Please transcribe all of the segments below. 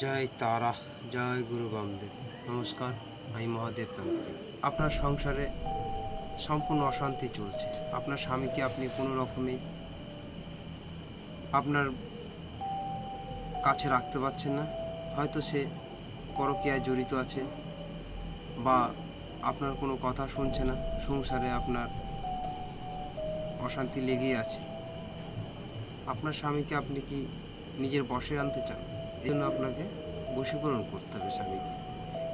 জয় তারা, জয় গুরু বামদেব। নমস্কার, আমি মহাদেব তান্ত্রিক। আপনার সংসারে সম্পূর্ণ অশান্তি চলছে। আপনার স্বামীকে আপনি কোনো রকমেই আপনার কাছে রাখতে পারছেন না। হয়তো সে পরকীয়ায় জড়িত আছে বা আপনার কোনো কথা শুনছে না। সংসারে আপনার অশান্তি লেগেই আছে। আপনার স্বামীকে আপনি কি নিজের বশে আনতে চান? এই জন্য আপনাকে বশীকরণ করতে হবে স্বামীকে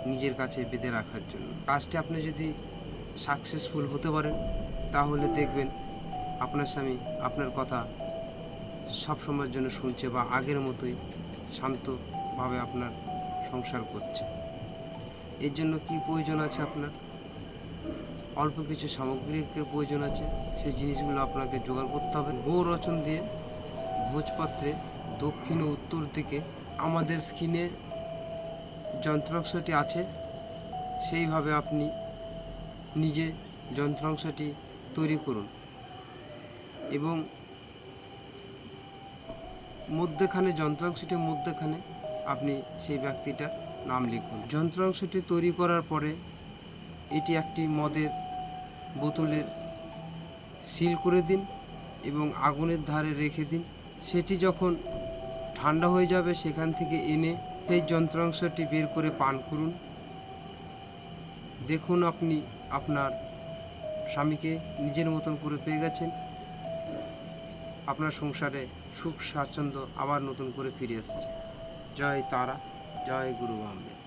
নিজের কাছে বেঁধে রাখার জন্য। কাজটি আপনি যদি সাকসেসফুল হতে পারেন তাহলে দেখবেন আপনার স্বামী আপনার কথা সব সময়ের জন্য শুনছে বা আগের মতোই শান্তভাবে আপনার সংসার করছে। এর জন্য কি প্রয়োজন আছে? আপনার অল্প কিছু সামগ্রিকের প্রয়োজন আছে। সেই জিনিসগুলো আপনাকে জোগাড় করতে হবে। গৌরচন দিয়ে ভোজপত্রে দক্ষিণ ও উত্তর দিকে আমাদের স্ক্রিনে যন্ত্রাংশটি আছে, সেইভাবে আপনি নিজে যন্ত্রাংশটি তৈরি করুন এবং যন্ত্রাংশটির মধ্যেখানে আপনি সেই ব্যক্তিটার নাম লিখুন। যন্ত্রাংশটি তৈরি করার পরে এটি একটি মদের বোতলে সিল করে দিন এবং আগুনের ধারে রেখে দিন। সেটি যখন ঠান্ডা হয়ে যাবে সেখান থেকে এনে সেই যন্ত্রাংশটি বের করে পান করুন। দেখুন আপনি আপনার স্বামীকে নিজের মতন করে পেয়ে গেছেন। আপনার সংসারে সুখ স্বাচ্ছন্দ্য আবার নতুন করে ফিরে এসেছে। জয় তারা, জয় গুরু বামদেব।